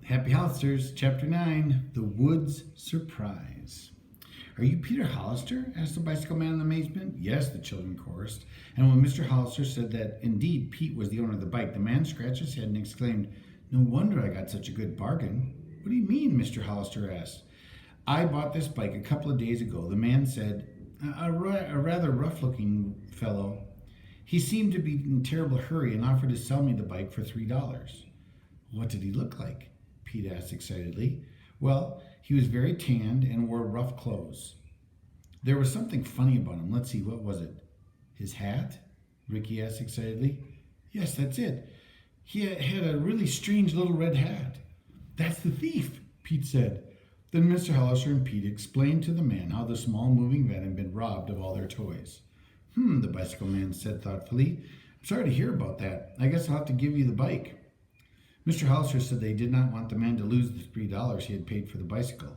Happy Hollisters, Chapter 9, The Woods Surprise. Are you Peter Hollister? Asked the bicycle man in amazement. Yes, the children chorused. And when Mr. Hollister said that indeed Pete was the owner of the bike, the man scratched his head and exclaimed, "No wonder I got such a good bargain." "What do you mean?" Mr. Hollister asked. "I bought this bike a couple of days ago," the man said. A rather rough-looking fellow. He seemed to be in a terrible hurry and offered to sell me the bike for $3. "What did he look like?" Pete asked excitedly. "Well, he was very tanned and wore rough clothes. There was something funny about him. Let's see, what was it?" "His hat?" Ricky asked excitedly. "Yes, that's it. He had a really strange little red hat." "That's the thief," Pete said. Then Mr. Hollister and Pete explained to the man how the small moving van had been robbed of all their toys. The bicycle man said thoughtfully. "I'm sorry to hear about that. I guess I'll have to give you the bike." Mr. Hollister said they did not want the man to lose the $3 he had paid for the bicycle.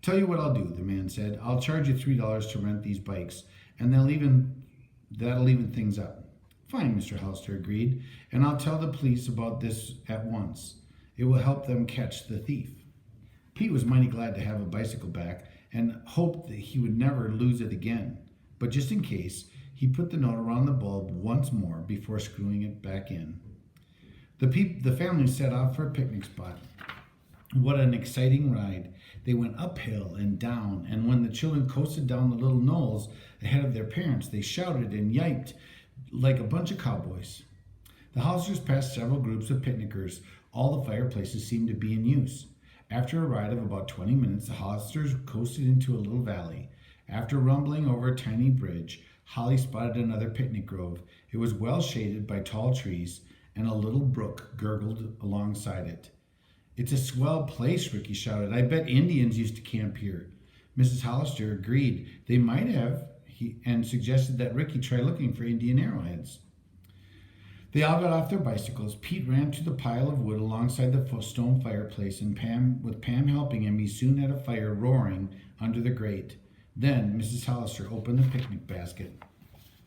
"Tell you what I'll do," the man said. "I'll charge you $3 to rent these bikes, and that'll even things up." "Fine," Mr. Hollister agreed, "and I'll tell the police about this at once. It will help them catch the thief." Pete was mighty glad to have a bicycle back and hoped that he would never lose it again. But just in case, he put the note around the bulb once more before screwing it back in. The family set off for a picnic spot. What an exciting ride. They went uphill and down, and when the children coasted down the little knolls ahead of their parents, they shouted and yiped like a bunch of cowboys. The Hollisters passed several groups of picnickers. All the fireplaces seemed to be in use. After a ride of about 20 minutes, the Hollisters coasted into a little valley. After rumbling over a tiny bridge, Holly spotted another picnic grove. It was well shaded by tall trees, and a little brook gurgled alongside it. "It's a swell place," Ricky shouted. "I bet Indians used to camp here." Mrs. Hollister agreed they might have, and suggested that Ricky try looking for Indian arrowheads. They all got off their bicycles. Pete ran to the pile of wood alongside the stone fireplace, and with Pam helping him, he soon had a fire roaring under the grate. Then Mrs. Hollister opened the picnic basket.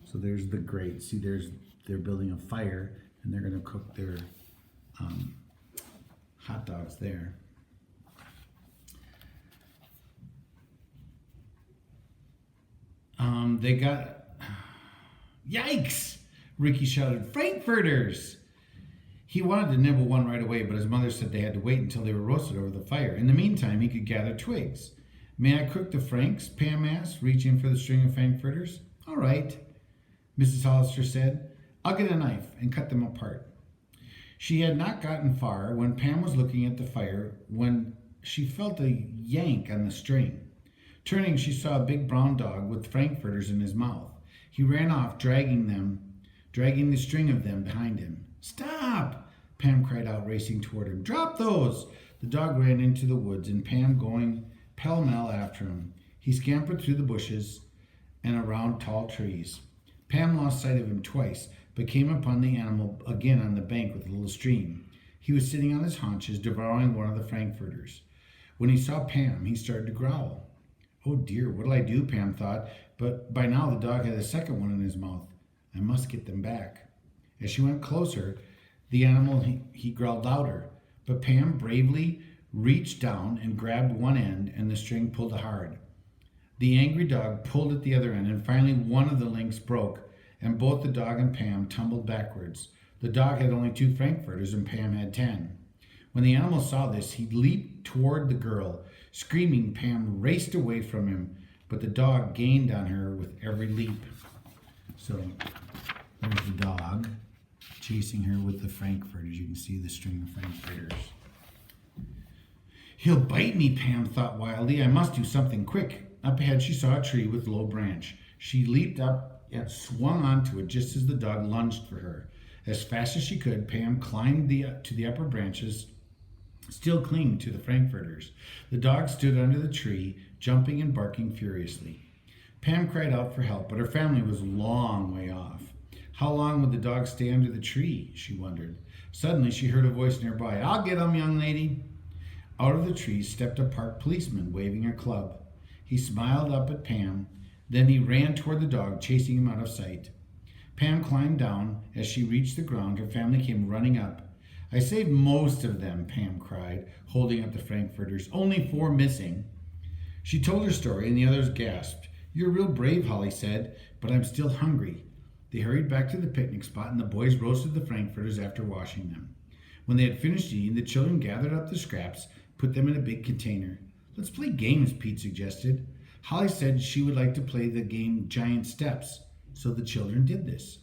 So there's the grate. See, they're building a fire, and they're going to cook their hot dogs there. They got... Yikes! Ricky shouted, "Frankfurters!" He wanted to nibble one right away, but his mother said they had to wait until they were roasted over the fire. In the meantime, he could gather twigs. "May I cook the Franks?" Pam asked, reaching for the string of Frankfurters. "All right," Mrs. Hollister said. "I'll get a knife and cut them apart." She had not gotten far when Pam was looking at the fire when she felt a yank on the string. Turning, she saw a big brown dog with Frankfurters in his mouth. He ran off, dragging the string of them behind him. "Stop!" Pam cried out, racing toward him. "Drop those!" The dog ran into the woods, and Pam going pell-mell after him. He scampered through the bushes and around tall trees. Pam lost sight of him twice, but came upon the animal again on the bank with a little stream. He was sitting on his haunches, devouring one of the Frankfurters. When he saw Pam, he started to growl. "Oh dear, what'll I do?" Pam thought, but by now the dog had a second one in his mouth. "I must get them back." As she went closer, the animal he growled louder, but Pam bravely reached down and grabbed one end, and the string pulled hard. The angry dog pulled at the other end, and finally one of the links broke, and both the dog and Pam tumbled backwards. The dog had only 2 Frankfurters, and Pam had 10. When the animal saw this, he leaped toward the girl. Screaming, Pam raced away from him, but the dog gained on her with every leap. So there's the dog chasing her with the Frankfurters. You can see the string of Frankfurters. "He'll bite me," Pam thought wildly. "I must do something quick." Up ahead she saw a tree with a low branch. She leaped up and swung onto it just as the dog lunged for her. As fast as she could, Pam climbed to the upper branches, still clinging to the Frankfurters. The dog stood under the tree, jumping and barking furiously. Pam cried out for help, but her family was a long way off. How long would the dog stay under the tree, she wondered. Suddenly she heard a voice nearby. "I'll get him, young lady." Out of the tree stepped a park policeman, waving a club. He smiled up at Pam. Then he ran toward the dog, chasing him out of sight. Pam climbed down. As she reached the ground, her family came running up. I saved most of them, Pam cried, holding up the Frankfurters. Only 4 missing. She told her story, and the others gasped. You're real brave, Holly said, but I'm still hungry. They hurried back to the picnic spot, and the boys roasted the Frankfurters after washing them. When they had finished eating, the children gathered up the scraps, put them in a big container. Let's play games, Pete suggested. Holly said she would like to play the game Giant Steps, so the children did this.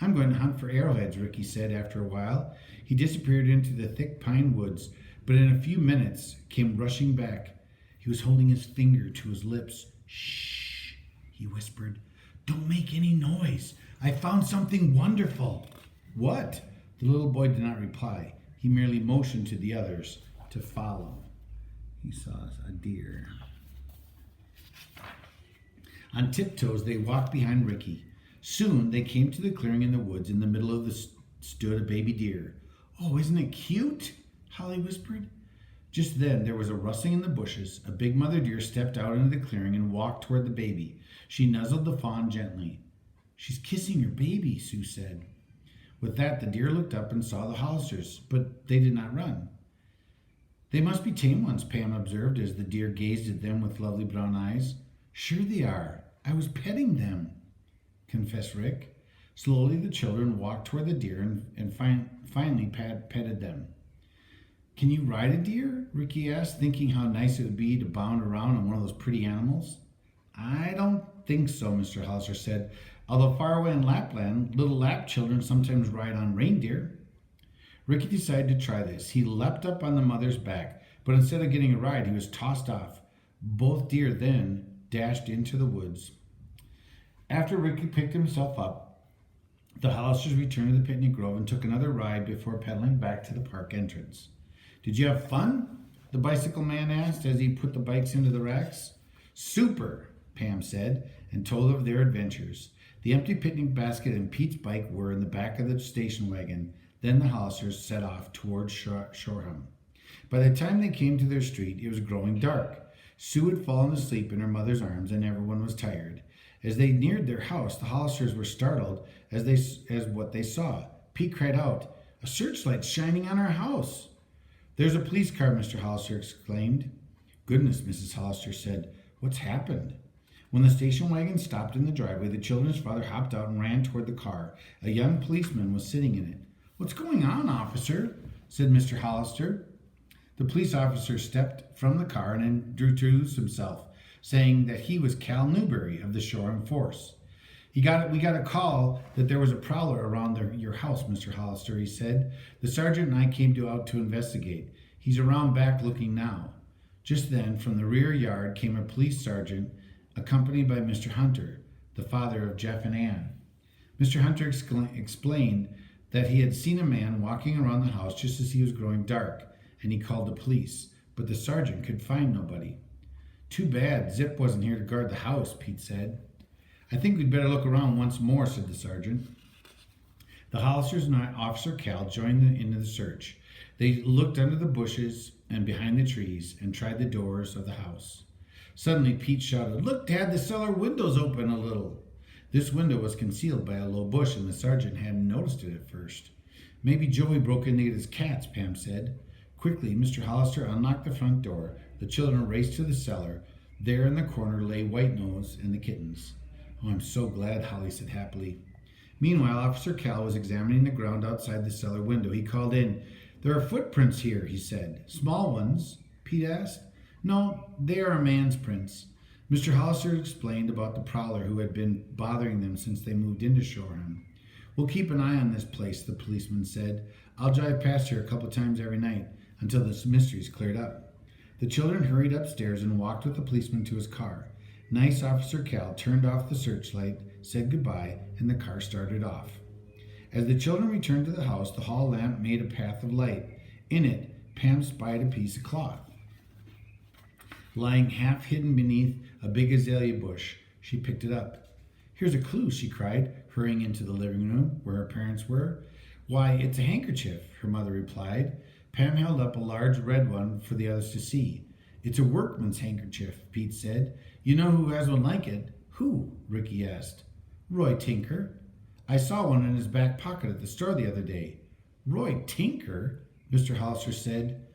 I'm going to hunt for arrowheads, Ricky said after a while. He disappeared into the thick pine woods, but in a few minutes came rushing back. He was holding his finger to his lips. Shh, he whispered. Don't make any noise. I found something wonderful. What? The little boy did not reply. He merely motioned to the others to follow. He saw a deer. On tiptoes, they walked behind Ricky. Soon, they came to the clearing in the woods. In the middle of stood a baby deer. Oh, isn't it cute? Holly whispered. Just then, there was a rustling in the bushes. A big mother deer stepped out into the clearing and walked toward the baby. She nuzzled the fawn gently. She's kissing your baby, Sue said. With that, the deer looked up and saw the Hollisters, but they did not run. They must be tame ones, Pam observed as the deer gazed at them with lovely brown eyes. Sure they are. I was petting them, confessed Rick. Slowly, the children walked toward the deer and finally petted them. Can you ride a deer? Ricky asked, thinking how nice it would be to bound around on one of those pretty animals. I don't think so, Mr. Hollister said. Although far away in Lapland, little Lap children sometimes ride on reindeer. Ricky decided to try this. He leapt up on the mother's back, but instead of getting a ride, he was tossed off. Both deer then dashed into the woods. After Ricky picked himself up, the Hollisters returned to the picnic grove and took another ride before pedaling back to the park entrance. Did you have fun? The bicycle man asked as he put the bikes into the racks. Super, Pam said, and told of their adventures. The empty picnic basket and Pete's bike were in the back of the station wagon. Then the Hollisters set off towards Shoreham. By the time they came to their street, it was growing dark. Sue had fallen asleep in her mother's arms, and everyone was tired. As they neared their house, the Hollisters were startled as what they saw. Pete cried out, "A searchlight shining on our house!" "There's a police car," Mr. Hollister exclaimed. "Goodness," Mrs. Hollister said. "What's happened?" When the station wagon stopped in the driveway, the children's father hopped out and ran toward the car. A young policeman was sitting in it. "What's going on, officer?" said Mr. Hollister. The police officer stepped from the car and introduced himself, saying that he was Cal Newberry of the Shoreham Force. We got a call that there was a prowler around your house, Mr. Hollister," he said. "The sergeant and I came out to investigate. He's around back looking now." Just then, from the rear yard came a police sergeant accompanied by Mr. Hunter, the father of Jeff and Ann. Mr. Hunter explained that he had seen a man walking around the house just as he was growing dark, and he called the police, but the sergeant could find nobody. "Too bad Zip wasn't here to guard the house," Pete said. "I think we'd better look around once more," said the sergeant. The Hollisters and Officer Cal joined in the search. They looked under the bushes and behind the trees and tried the doors of the house. Suddenly Pete shouted, "Look, Dad, the cellar window's open a little." This window was concealed by a low bush, and the sergeant hadn't noticed it at first. "Maybe Joey broke in to get his cats," Pam said. Quickly, Mr. Hollister unlocked the front door. The children raced to the cellar. There in the corner lay White Nose and the kittens. "Oh, I'm so glad," Holly said happily. Meanwhile, Officer Cal was examining the ground outside the cellar window. He called in. "There are footprints here," he said. "Small ones?" Pete asked. "No, they are a man's prints." Mr. Hollister explained about the prowler who had been bothering them since they moved into Shoreham. "We'll keep an eye on this place," the policeman said. "I'll drive past here a couple times every night until this mystery's cleared up." The children hurried upstairs and walked with the policeman to his car. Nice Officer Cal turned off the searchlight, said goodbye, and the car started off. As the children returned to the house, the hall lamp made a path of light. In it, Pam spied a piece of cloth. Lying half hidden beneath a big azalea bush, she picked it up. "Here's a clue," she cried, hurrying into the living room where her parents were. "Why, it's a handkerchief," her mother replied. Pam held up a large red one for the others to see. "It's a workman's handkerchief," Pete said. "You know who has one like it?" "Who?" Ricky asked. "Roy Tinker. I saw one in his back pocket at the store the other day." "Roy Tinker?" Mr. Hollister said.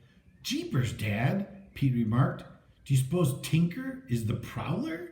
Jeepers, Dad, Pete remarked. Do you suppose Tinker is the prowler?